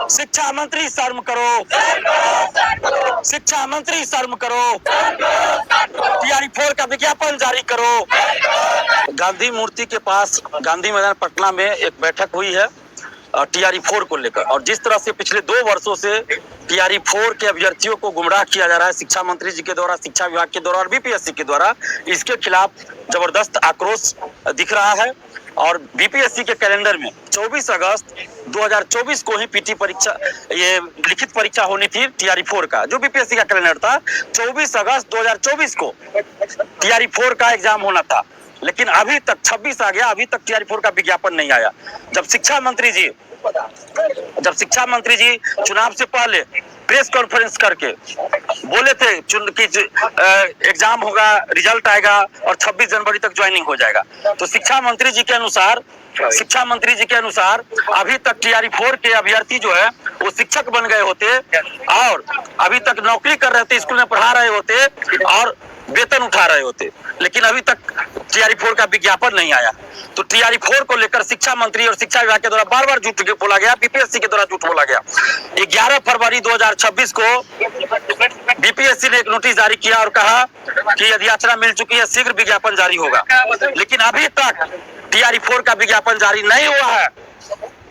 शिक्षा मंत्री शर्म करो, शिक्षा मंत्री शर्म करो, टीआरई 4 का विज्ञापन जारी करो। गांधी मूर्ति के पास गांधी मैदान पटना में एक बैठक हुई है टीआरई 4 को लेकर, और जिस तरह से पिछले 2 वर्षों से टीआरई 4 के अभ्यर्थियों को गुमराह किया जा रहा है शिक्षा मंत्री जी के द्वारा, शिक्षा विभाग के द्वारा और बीपीएससी के द्वारा, इसके खिलाफ जबरदस्त आक्रोश दिख रहा है। और बीपीएससी के कैलेंडर में 24 अगस्त 2024 को ही पीटी परीक्षा, ये लिखित परीक्षा होनी थी टीआरई 4 का, जो बीपीएससी का कैलेंडर था 24 अगस्त 2024 को टीआरई 4 का एग्जाम होना था। लेकिन अभी तक 26 आ गया, अभी तक टीआरई 4 का विज्ञापन नहीं आया। जब शिक्षा मंत्री जी चुनाव से पहले प्रेस कॉन्फ्रेंस करके बोले थे कि एग्जाम होगा, रिजल्ट आएगा और 26 जनवरी तक ज्वाइनिंग हो जाएगा, तो शिक्षा मंत्री जी के अनुसार अभी तक टीआरई 4 के अभ्यर्थी जो है वो शिक्षक बन गए होते और अभी तक नौकरी कर रहे थे, स्कूल में पढ़ा रहे होते और वेतन उठा रहे होते। लेकिन अभी तक टीआरई 4 का विज्ञापन नहीं आया। तो टीआरई 4 को लेकर शिक्षा मंत्री और शिक्षा विभाग के द्वारा बार बार झूठ बोला गया, बीपीएससी के द्वारा झूठ बोला गया। 11 फरवरी 2026 को बीपीएससी ने एक नोटिस जारी किया और कहा कि अधियाचना मिल चुकी है, शीघ्र विज्ञापन जारी होगा। लेकिन अभी तक टीआरई 4 का विज्ञापन जारी नहीं हुआ है।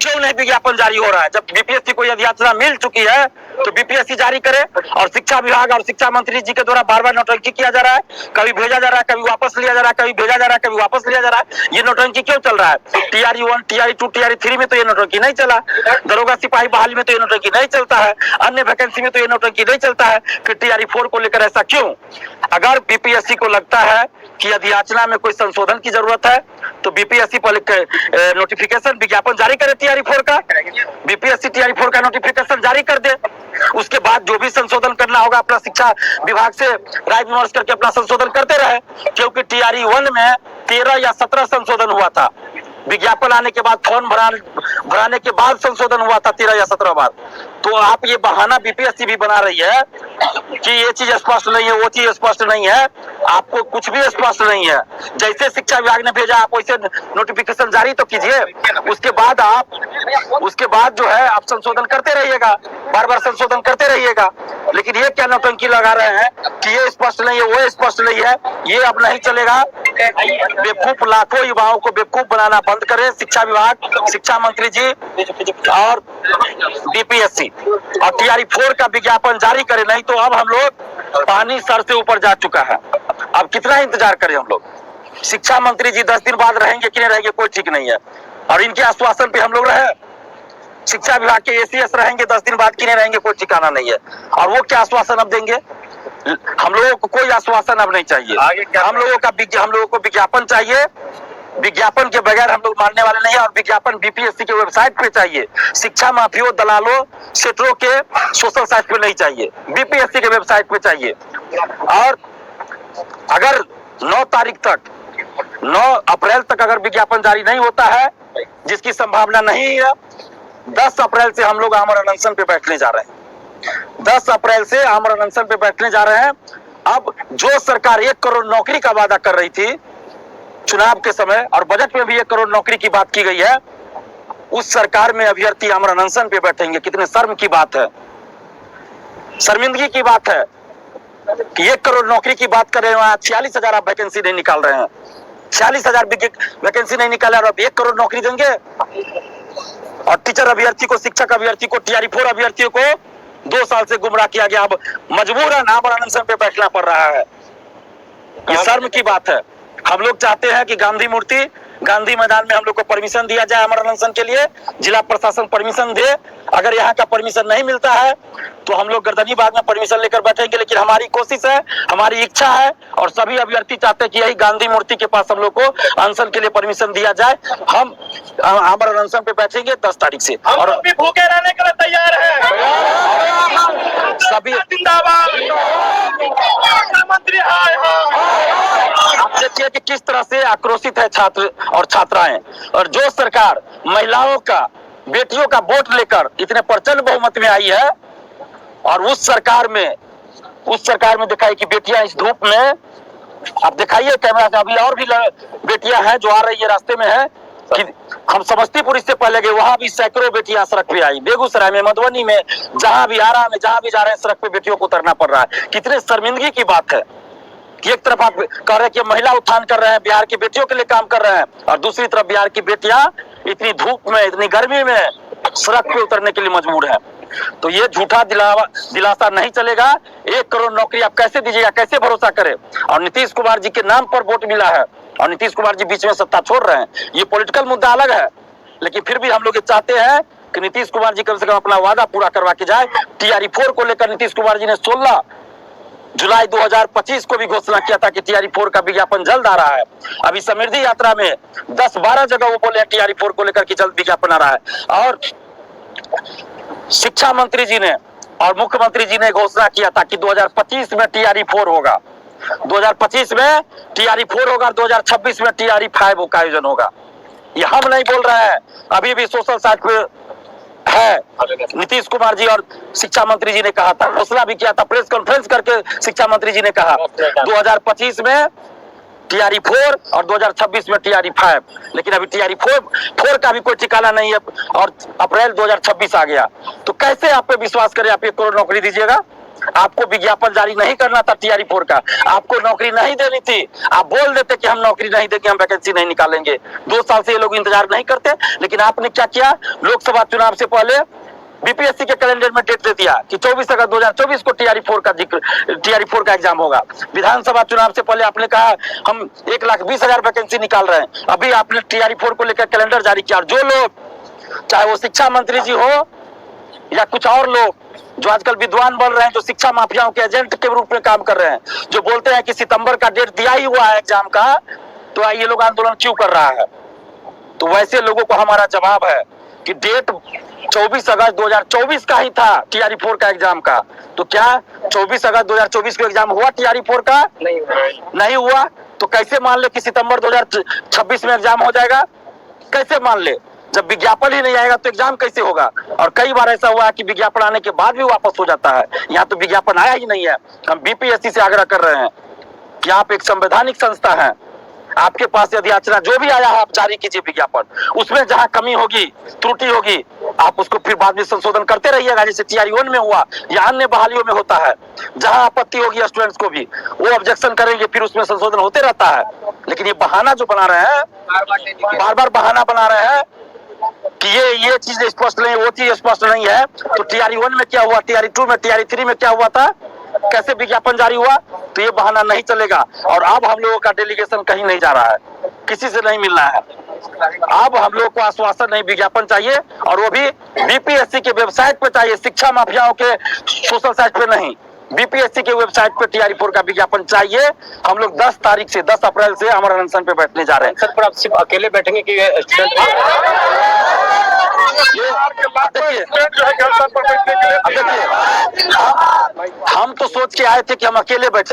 क्यों नहीं विज्ञापन जारी हो रहा है? जब बीपीएससी को अधियाचना मिल चुकी है तो बीपीएससी जारी करे। और शिक्षा विभाग और शिक्षा मंत्री जी के द्वारा बार बार नौटंकी किया जा रहा है, कभी भेजा जा रहा है, कभी वापस लिया जा रहा है, कभी भेजा जा रहा है, कभी वापस लिया जा रहा है। ये नौटंकी क्यों चल रहा है? टीआरई 1, टीआरई 2, टीआरई 3 में तो ये नौटंकी नहीं चला, दरोगा सिपाही बहाली में तो ये नौटंकी नहीं चलता है, अन्य वैकेंसी में तो ये नौटंकी नहीं चलता है। फिर टीआरई 4 को लेकर ऐसा क्यों? अगर बीपीएससी को लगता है कि अधियाचना में कोई संशोधन की जरूरत है तो बीपीएससी पर नोटिफिकेशन, विज्ञापन जारी करे टीआरई 4 का। बीपीएससी टीआरई 4 का नोटिफिकेशन जारी कर दे, उसके बाद जो भी संशोधन करना होगा अपना शिक्षा विभाग से राय विमर्श करके अपना संशोधन करते रहे। क्योंकि टीआरई 1 में 13 या 17 संशोधन हुआ था, विज्ञापन आने के बाद, फॉर्म भराने के बाद संशोधन हुआ था 13 या 17 बार। तो आप ये बहाना बीपीएससी भी बना रही है कि ये चीज स्पष्ट नहीं है, वो चीज स्पष्ट नहीं है, आपको कुछ भी स्पष्ट नहीं है। जैसे शिक्षा विभाग ने भेजा आप वैसे नोटिफिकेशन जारी तो कीजिए, उसके बाद जो है आप संशोधन करते रहिएगा, बार बार संशोधन करते रहिएगा। लेकिन ये क्या नौटंकी लगा रहे हैं कि ये स्पष्ट नहीं है, वो स्पष्ट नहीं है, ये अब नहीं चलेगा। बेवकूफ, लाखों युवाओं को बेवकूफ बनाना बंद करें शिक्षा विभाग, शिक्षा मंत्री जी और बीपीएससी, और टीआरई 4 का विज्ञापन जारी करें। नहीं तो अब हम लोग पानी सर से ऊपर जा चुका है, अब कितना इंतजार करें हम लोग? शिक्षा मंत्री जी 10 दिन बाद रहेंगे कि नहीं रहेंगे कोई ठीक नहीं है, और इनके आश्वासन पे हम लोग रहे। शिक्षा विभाग के एसीएस रहेंगे 10 दिन बाद कि नहीं रहेंगे कोई ठिकाना नहीं है, और वो क्या आश्वासन अब देंगे? हम लोगों को कोई आश्वासन अब नहीं चाहिए, हम लोगों को विज्ञापन चाहिए। विज्ञापन के बगैर हम लोग मानने वाले नहीं है, और विज्ञापन बीपीएससी के वेबसाइट पे चाहिए, शिक्षा माफियों, दलालों, सेटरों के सोशल साइट पे नहीं चाहिए, बीपीएससी के वेबसाइट पे चाहिए। और अगर 9 अप्रैल तक अगर विज्ञापन जारी नहीं होता है, जिसकी संभावना नहीं है, 10 अप्रैल से हम लोग आमरण अनशन पे बैठने जा रहे हैं। 10 अप्रैल से आमरण अनशन पे बैठने जा रहे हैं। अब जो सरकार 1 करोड़ नौकरी का वादा कर रही थी चुनाव के समय, और बजट में भी 1 करोड़ नौकरी की बात की गई है, उस सरकार में अभ्यर्थी आमरण अनशन पे बैठेंगे। कितने शर्म की बात है, शर्मिंदगी की बात है कि 1 करोड़ नौकरी की बात कर रहे हैं, 46,000 आप वैकेंसी नहीं निकाल रहे हैं, 46,000 वैकेंसी नहीं निकाले और अब 1 करोड़ नौकरी देंगे। और टीचर अभ्यर्थी को, शिक्षक अभ्यर्थी को, टीआरई 4 अभ्यर्थियों को 2 साल से गुमराह किया गया, अब मजबूरन आमरण अनशन पे बैठना पड़ रहा है। ये शर्म की बात है। हम लोग चाहते हैं कि गांधी मैदान में हम लोग को परमिशन दिया जाए आमरण अनशन के लिए, जिला प्रशासन परमिशन दे। अगर यहाँ का परमिशन नहीं मिलता है तो हम लोग गर्दनी बाग में परमिशन लेकर बैठेंगे। लेकिन हमारी कोशिश है, हमारी इच्छा है, और सभी अभ्यर्थी चाहते हैं कि यही गांधी मूर्ति के पास हम लोग को अनशन के लिए परमिशन दिया जाए। हम आमरण अनशन पे बैठेंगे 10 तारीख से, और भी भूखे रहने के लिए तैयार है। सभी मंत्री आप देखिए कि किस तरह से आक्रोशित है छात्र और छात्राएं। और जो सरकार महिलाओं का, बेटियों का वोट लेकर इतने प्रचंड बहुमत में आई है, और उस सरकार में दिखाई कि बेटियां इस धूप में, आप दिखाइए कैमरा से, अभी और भी बेटियां हैं जो आ रही है, रास्ते में है, कि हम समस्तीपुर इससे पहले गए, वहां भी सैकड़ों बेटियां सड़क पे आई। बेगूसराय में, मधुबनी में, जहां भी आरा में, जहां भी जा रहे हैं सड़क पे बेटियों को उतरना पड़ रहा है। कितने शर्मिंदगी की बात है कि एक तरफ आप कह रहे हैं कि महिला उत्थान कर रहे हैं, बिहार की बेटियों के लिए काम कर रहे हैं, और दूसरी तरफ बिहार की बेटियां इतनी धूप में, इतनी गर्मी में सड़क पे उतरने के लिए मजबूर है। तो ये झूठा दिलासा नहीं चलेगा। 1 करोड़ नौकरी आप कैसे दीजिएगा, कैसे भरोसा करें? और नीतीश कुमार जी के नाम पर वोट मिला है और नीतीश कुमार जी बीच में सत्ता छोड़ रहे हैं। ये पॉलिटिकल मुद्दा अलग है, लेकिन फिर भी हम लोग ये चाहते हैं कि नीतीश कुमार जी कम से कम अपना वादा पूरा करवा के जाए। TRE 4 को लेकर नीतीश कुमार जी ने 16 जुलाई 2025 को भी घोषणा किया था कि TRE 4 का विज्ञापन जल्द आ रहा है। अभी समृद्धि यात्रा में 10-12 जगह वो बोले TRE 4 को लेकर कि जल्द विज्ञापन आ रहा है। और शिक्षा मंत्री जी ने और मुख्यमंत्री जी ने घोषणा किया था कि 2025 में TRE 4 होगा, 2025 में TRE 4 होगा, 2026 में TRE 5 का आयोजन होगा। ये हम नहीं बोल रहे हैं, अभी भी सोशल साइट पे है। नीतीश कुमार जी और शिक्षा मंत्री जी ने कहा था, घोषणा भी किया था, प्रेस कॉन्फ्रेंस करके शिक्षा मंत्री जी ने कहा 2025 में TRE 4 और 2026 में TRE 5। लेकिन अभी TRE 4 का भी कोई ठिकाना नहीं है और अप्रैल 2026 आ गया। तो कैसे आप पे विश्वास करें? आप 1 करोड़ नौकरी दीजिएगा? आपको विज्ञापन जारी नहीं करना था TRE 4 का, आपको नौकरी नहीं देनी थी। आप बोल देते कि हम नौकरी नहीं देंगे, हम वैकेंसी नहीं निकालेंगे। 2 साल से ये लोग इंतजार नहीं करते, लेकिन आपने क्या किया? लोकसभा चुनाव से पहले बीपीएससी के कैलेंडर में डेट दे दिया कि 24 अगस्त 2024 को TRE 4 का एग्जाम होगा। विधानसभा चुनाव से पहले आपने कहा हम 1,20,000 वैकेंसी निकाल रहे हैं। अभी आपने TRE 4 को लेकर कैलेंडर जारी किया। और जो लोग, चाहे वो शिक्षा मंत्री जी हो या कुछ और लोग जो आजकल विद्वान बन रहे हैं, जो शिक्षा माफियाओं के एजेंट के रूप में काम कर रहे हैं, जो बोलते हैं कि सितंबर का डेट दिया ही हुआ है एग्जाम का, तो ये लोग आंदोलन क्यों कर रहा है? तो वैसे लोगों को हमारा जवाब है कि डेट 24 अगस्त 2024 का ही था TRE 4 का एग्जाम का। तो क्या 24 अगस्त 2024 को एग्जाम हुआ TRE 4 का? नहीं हुआ। तो कैसे मान ले कि सितंबर 2026 में एग्जाम हो जाएगा? कैसे मान ले? जब विज्ञापन ही नहीं आएगा तो एग्जाम कैसे होगा? और कई बार ऐसा हुआ है कि विज्ञापन आने के बाद भी वापस हो जाता है। यहाँ तो विज्ञापन आया ही नहीं है। हम बीपीएससी से आग्रह कर रहे हैं कि आप एक संवैधानिक संस्था हैं, आपके पास यदि याचना जो भी आया है आप जारी कीजिए विज्ञापन। उसमें जहां कमी होगी, त्रुटि होगी, आप उसको फिर बाद में संशोधन करते रहिएगा, जैसे TRE 1 में हुआ या अन्य बहालियों में होता है। जहां आपत्ति होगी स्टूडेंट्स को भी, वो ऑब्जेक्शन करेंगे, फिर उसमें संशोधन होते रहता है। लेकिन ये बहाना जो बना रहे हैं, बार बार बहाना बना रहे हैं कि ये चीज स्पष्ट नहीं, वो चीज स्पष्ट नहीं है। तो TRE 1 में क्या हुआ, TRE 2 में, TRE 3 में क्या हुआ था, कैसे विज्ञापन जारी हुआ? तो ये बहाना नहीं चलेगा। और अब हम लोगों का डेलीगेशन कहीं नहीं जा रहा है, किसी से नहीं मिलना है। अब हम लोगों को आश्वासन नहीं, विज्ञापन चाहिए, और वो भी बीपीएससी के वेबसाइट पे चाहिए, शिक्षा माफियाओं के सोशल साइट पे नहीं। बीपीएससी के वेबसाइट पे TRE 4 का विज्ञापन चाहिए। हम लोग 10 तारीख से, 10 अप्रैल से अमर अनशन पे बैठने जा रहे हैं। सर, पर आप सिर्फ अकेले बैठेंगे कि स्टूडेंट? देखिए, हम तो सोच के आए थे कि हम अकेले बैठे।